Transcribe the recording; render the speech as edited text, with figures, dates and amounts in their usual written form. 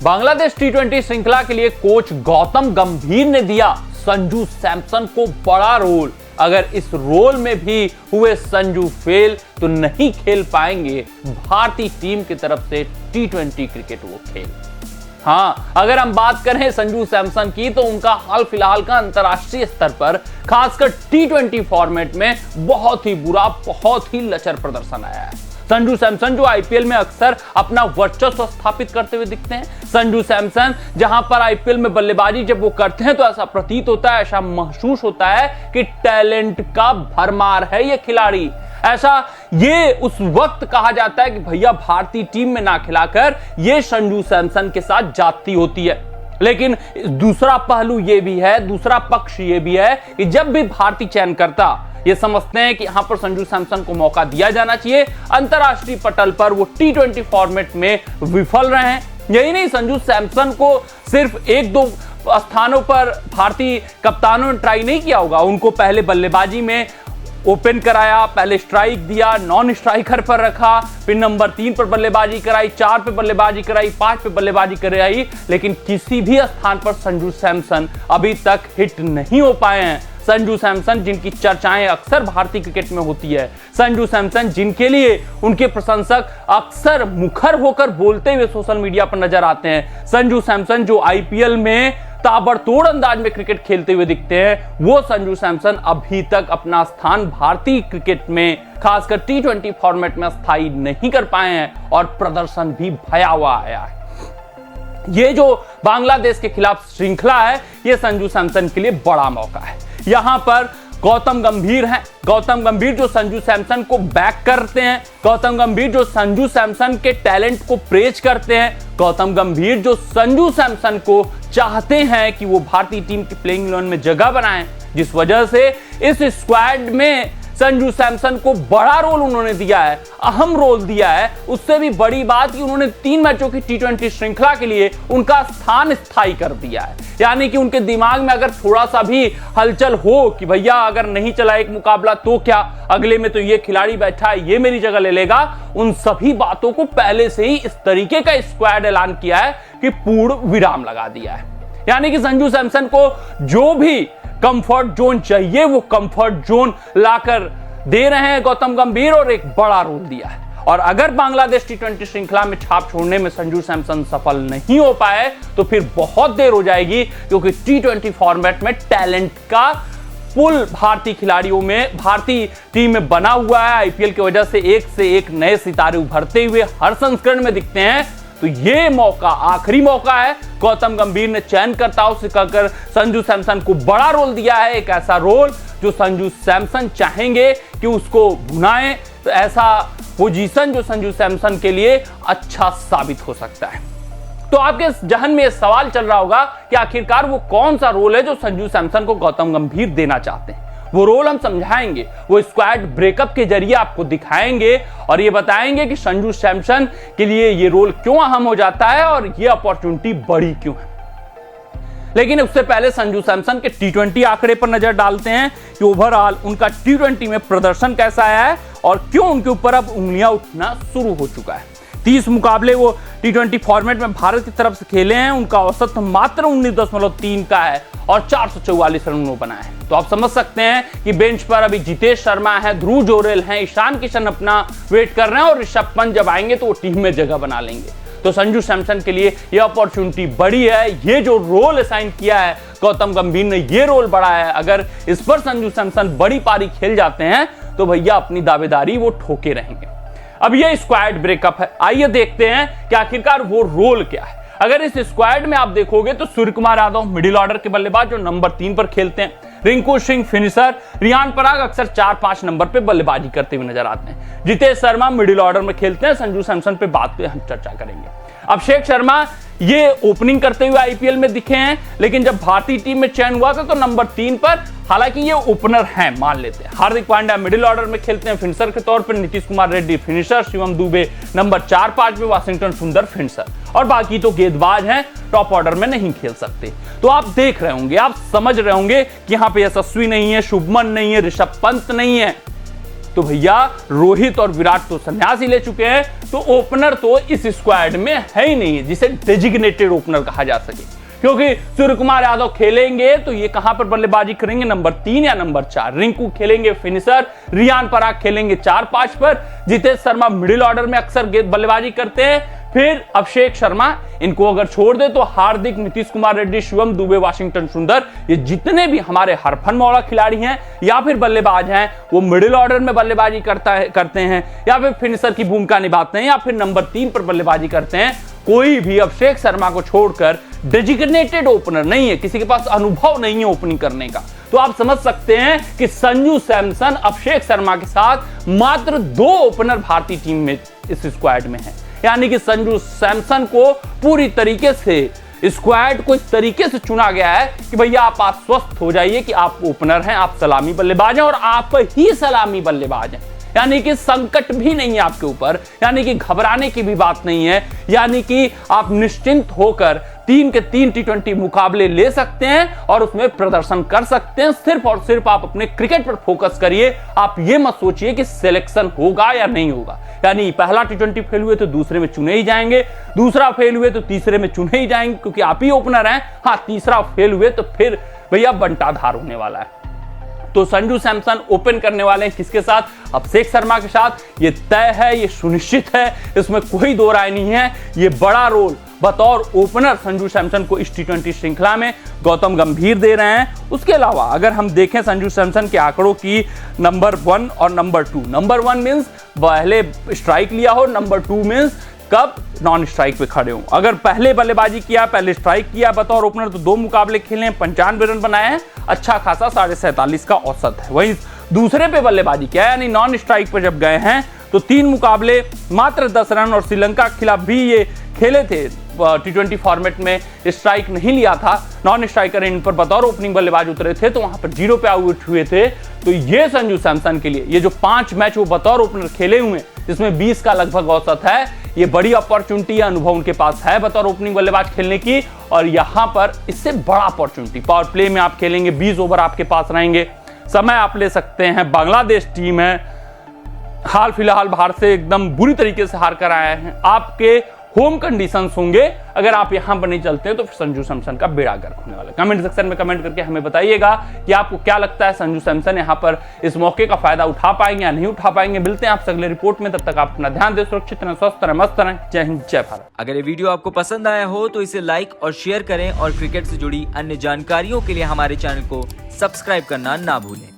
बांग्लादेश टी20 श्रृंखला के लिए कोच गौतम गंभीर ने दिया संजू सैमसन को बड़ा रोल। अगर इस रोल में भी हुए संजू फेल तो नहीं खेल पाएंगे भारतीय टीम की तरफ से टी20 क्रिकेट वो खेल। हां, अगर हम बात करें संजू सैमसन की तो उनका हाल फिलहाल का अंतरराष्ट्रीय स्तर पर खासकर टी20 फॉर्मेट में बहुत ही बुरा, बहुत ही लचर प्रदर्शन आया है। संजू सैमसन जो आईपीएल में अक्सर अपना वर्चस्व स्थापित करते हुए दिखते हैं, संजू सैमसन जहां पर आईपीएल में बल्लेबाजी जब वो करते हैं तो ऐसा प्रतीत होता है, ऐसा महसूस होता है कि टैलेंट का भरमार है ये खिलाड़ी। ऐसा ये उस वक्त कहा जाता है कि भैया भारतीय टीम में ना खिलाकर ये संजू सैमसन के साथ जाती होती है। लेकिन दूसरा पहलू ये भी है, दूसरा पक्ष ये भी है कि जब भी भारतीय चयन करता ये समझते हैं कि यहां पर संजू सैमसन को मौका दिया जाना चाहिए। अंतरराष्ट्रीय पटल पर वो टी20 फॉर्मेट में विफल रहे हैं। यही नहीं, संजू सैमसन को सिर्फ एक दो स्थानों पर भारतीय कप्तानों ने ट्राई नहीं किया होगा, उनको पहले बल्लेबाजी में ओपन कराया, पहले स्ट्राइक दिया, नॉन स्ट्राइकर पर रखा, फिर नंबर 3 पर बल्लेबाजी कराई, 4 पे बल्लेबाजी कराई, 5 पे बल्लेबाजी कराई, लेकिन किसी भी स्थान पर संजू सैमसन अभी तक हिट नहीं हो पाए हैं। संजू सैमसन जिनकी चर्चाएं अक्सर भारतीय क्रिकेट में होती है, संजू सैमसन जिनके लिए उनके प्रशंसक अक्सर मुखर होकर बोलते हुए सोशल मीडिया पर नजर आते हैं, संजू सैमसन जो आईपीएल में ताबड़तोड़ अंदाज में क्रिकेट खेलते हुए दिखते हैं, वो संजू सैमसन अभी तक अपना स्थान भारतीय क्रिकेट में खासकर टी20 फॉर्मेट में स्थायी नहीं कर पाए हैं और प्रदर्शन भी भयावह आया है। ये जो बांग्लादेश के खिलाफ श्रृंखला है, ये संजू सैमसन के लिए बड़ा मौका है। यहां पर गौतम गंभीर हैं, गौतम गंभीर जो संजू सैमसन को बैक करते हैं, गौतम गंभीर जो संजू सैमसन के टैलेंट को प्रेज करते हैं, गौतम गंभीर जो संजू सैमसन को चाहते हैं कि वो भारतीय टीम की प्लेइंग 11 में जगह बनाएं, जिस वजह से इस स्क्वाड में संजू सैमसन को बड़ा रोल उन्होंने दिया है, अहम रोल दिया है। उससे भी बड़ी बात कि उन्होंने 3 मैचों की टी20 श्रृंखला के लिए उनका स्थान स्थायी कर दिया है। यानी कि उनके दिमाग में अगर थोड़ा सा भी हलचल हो कि भैया अगर नहीं चला एक मुकाबला तो क्या, अगले में तो ये खिलाड़ी बैठा है, ये मेरी जगह ले लेगा, उन सभी बातों को पहले से ही इस तरीके का स्क्वाड ऐलान किया है कि पूर्ण विराम लगा दिया है। यानी कि संजू सैमसन को जो भी कंफर्ट जोन चाहिए वो कंफर्ट जोन लाकर दे रहे हैं गौतम गंभीर, और एक बड़ा रोल दिया है। और अगर बांग्लादेश टी20 श्रृंखला में छाप छोड़ने में संजू सैमसन सफल नहीं हो पाए तो फिर बहुत देर हो जाएगी, क्योंकि टी20 फॉर्मेट में टैलेंट का पुल भारतीय खिलाड़ियों में, भारतीय टीम में बना हुआ है। आईपीएल की वजह से एक नए सितारे उभरते हुए हर संस्करण में दिखते हैं। तो ये मौका, आखिरी मौका है। गौतम गंभीर ने चयनकर्ताओं से कहकर संजू सैमसन को बड़ा रोल दिया है, एक ऐसा रोल जो संजू सैमसन चाहेंगे कि उसको भुनाएं, तो ऐसा पोजीशन जो संजू सैमसन के लिए अच्छा साबित हो सकता है। तो आपके जहन में यह सवाल चल रहा होगा कि आखिरकार वो कौन सा रोल है जो संजू सैमसन को गौतम गंभीर देना चाहते हैं। वो रोल हम समझाएंगे, वो स्क्वाड ब्रेकअप के जरिए आपको दिखाएंगे और ये बताएंगे कि संजू सैमसन के लिए ये रोल क्यों अहम हो जाता है और ये अपॉर्चुनिटी बड़ी क्यों है। लेकिन उससे पहले संजू सैमसन के टी20 आंकड़े पर नजर डालते हैं कि ओवरऑल उनका टी20 में प्रदर्शन कैसा आया है और क्यों उनके ऊपर अब उंगलियां उठना शुरू हो चुका है। 30 मुकाबले वो टी20 फॉर्मेट में भारत की तरफ से खेले हैं, उनका औसत मात्र 19.3 का है और 444 रन उन्होंने बनाए हैं। तो आप समझ सकते हैं कि बेंच पर अभी जितेश शर्मा है, ध्रुव जोरेल हैं, ईशान किशन अपना वेट कर रहे हैं और ऋषभ पंत जब आएंगे तो वो टीम में जगह बना लेंगे। तो संजू सैमसन के लिए ये अपॉर्चुनिटी बड़ी है। ये जो रोल असाइन किया है गौतम गंभीर ने, ये रोल बड़ा है। अगर इस पर संजू सैमसन बड़ी पारी खेल जाते हैं तो भैया अपनी दावेदारी वो ठोके रहेंगे। अब ये स्क्वाड ब्रेकअप है, आइए देखते हैं कि आखिरकार वो रोल क्या है। अगर इस स्क्वाड में आप देखोगे तो सूर्य कुमार यादव मिडिल ऑर्डर के बल्लेबाज जो नंबर 3 पर खेलते हैं, रिंकू सिंह फिनिशर, रियान पराग अक्सर 4-5 नंबर पे बल्लेबाजी करते हुए नजर आते हैं, जितेश शर्मा मिडिल ऑर्डर में खेलते हैं। संजू सैमसन पे बात पे हम चर्चा करेंगे। अभिषेक शर्मा ये ओपनिंग करते हुए आईपीएल में दिखे हैं, लेकिन जब भारतीय टीम में चयन हुआ था तो नंबर 3 पर, हालांकि ये ओपनर हैं मान लेते हैं। हार्दिक पांड्या मिडिल ऑर्डर में खेलते हैं फिनिशर के तौर पर, नीतीश कुमार रेड्डी फिनिशर, शिवम दुबे नंबर 4-5 में, वाशिंगटन सुंदर फिनिशर, और बाकी तो गेंदबाज हैं, टॉप ऑर्डर में नहीं खेल सकते। तो आप देख रहे होंगे, आप समझ रहे होंगे कि यहाँ पे यशस्वी नहीं है, शुभमन नहीं है, ऋषभ पंत नहीं है, तो भैया रोहित और विराट तो संन्यास ही ले चुके हैं, तो ओपनर तो इस स्क्वाड में है ही नहीं जिसे डेजिग्नेटेड ओपनर कहा जा सके। क्योंकि सूर्य कुमार यादव खेलेंगे तो ये कहां पर बल्लेबाजी करेंगे, नंबर 3 या नंबर 4। रिंकू खेलेंगे फिनिशर, रियान पराग खेलेंगे 4-5 पर, जितेश शर्मा मिडिल ऑर्डर में अक्सर बल्लेबाजी करते हैं, फिर अभिषेक शर्मा, इनको अगर छोड़ दे तो हार्दिक, नीतीश कुमार रेड्डी, शिवम दुबे, वाशिंगटन सुंदर, ये जितने भी हमारे हरफन मौला खिलाड़ी हैं या फिर बल्लेबाज हैं वो मिडिल ऑर्डर में बल्लेबाजी करते हैं या फिर फिनिशर की भूमिका निभाते हैं या फिर नंबर 3 पर बल्लेबाजी करते हैं। कोई भी अभिषेक शर्मा को छोड़कर डेजिग्नेटेड ओपनर नहीं है, किसी के पास अनुभव नहीं है ओपनिंग करने का। तो आप समझ सकते हैं कि संजू सैमसन अभिषेक शर्मा के साथ मात्र 2 ओपनर भारतीय टीम में इस स्क्वाड में है। यानी कि संजू सैमसन को पूरी तरीके से स्क्वाड को इस तरीके से चुना गया है कि भैया आप आश्वस्त हो जाइए कि आप ओपनर हैं, आप सलामी बल्लेबाज हैं और आप ही सलामी बल्लेबाज हैं। यानी कि संकट भी नहीं है आपके ऊपर, यानी कि घबराने की भी बात नहीं है, यानी कि आप निश्चिंत होकर 3 के 3 T20 मुकाबले ले सकते हैं और उसमें प्रदर्शन कर सकते हैं। सिर्फ और सिर्फ आप अपने क्रिकेट पर फोकस करिए, आप ये मत सोचिए कि सिलेक्शन होगा या नहीं होगा। यानी पहला T20 फेल हुए तो दूसरे में चुने ही जाएंगे, दूसरा फेल हुए तो तीसरे में चुने ही जाएंगे क्योंकि आप ही ओपनर हैं। हाँ, तीसरा फेल हुए तो फिर भैया बंटाधार होने वाला है। तो संजू सैमसन ओपन करने वाले हैं किसके साथ? अभिषेक शर्मा के साथ। ये तय है, ये सुनिश्चित है, इसमें कोई दो राय नहीं है। ये बड़ा रोल बतौर ओपनर संजू सैमसन को इस T20 श्रृंखला में गौतम गंभीर दे रहे हैं। उसके अलावा अगर हम देखें संजू सैमसन के आंकड़ों की, नंबर 1 और नंबर 2। नंबर 1 मींस पहले स्ट्राइक लिया हो, नंबर 2 मींस कब नॉन स्ट्राइक पे खड़े हो। अगर पहले बल्लेबाजी किया, पहले स्ट्राइक किया बतौर ओपनर तो 2 मुकाबले खेले, 95 रन बनाए हैं, अच्छा खासा 47.5 का औसत है। वहीं दूसरे पे बल्लेबाजी किया यानी नॉन स्ट्राइक पे जब गए हैं तो 3 मुकाबले मात्र 10 रन और श्रीलंका के खिलाफ भी ये खेले थे। T20 फॉर्मेट में स्ट्राइक नहीं लिया था, नॉन स्ट्राइकर इन पर बतौर ओपनिंग बल्लेबाज उतरे थे तो वहां पर 0 पे आउट हुए थे। तो ये संजू सैमसन के लिए ये जो 5 मैच वो बतौर ओपनर खेले हुए हैं जिसमें 20 का लगभग औसत है, ये बड़ी अपॉर्चुनिटी है, अनुभव उनके पास है बतौर ओपनिंग बल्लेबाज खेलने की। और यहां पर इससे बड़ा अपॉर्चुनिटी, पावर प्ले में आप खेलेंगे, 20 ओवर आपके पास रहेंगे, समय आप ले सकते हैं। बांग्लादेश टीम है, हाल फिलहाल भारत से एकदम बुरी तरीके से हार कर आए हैं, आपके होम कंडीशंस होंगे। अगर आप यहां पर नहीं चलते हैं तो फिर संजू सैमसन का बेड़ा गर्क होने वाला है। कमेंट सेक्शन में कमेंट करके हमें बताइएगा कि आपको क्या लगता है, संजू सैमसन यहां पर इस मौके का फायदा उठा पाएंगे या नहीं उठा पाएंगे। मिलते हैं आपसे अगले रिपोर्ट में, तब तक आप अपना ध्यान दें, सुरक्षित रहें, स्वस्थ रहें, मस्त रहें। जय हिंद, जय भारत। अगर ये वीडियो आपको पसंद आया हो तो इसे लाइक और शेयर करें और क्रिकेट से जुड़ी अन्य जानकारियों के लिए हमारे चैनल को सब्सक्राइब करना ना भूलें।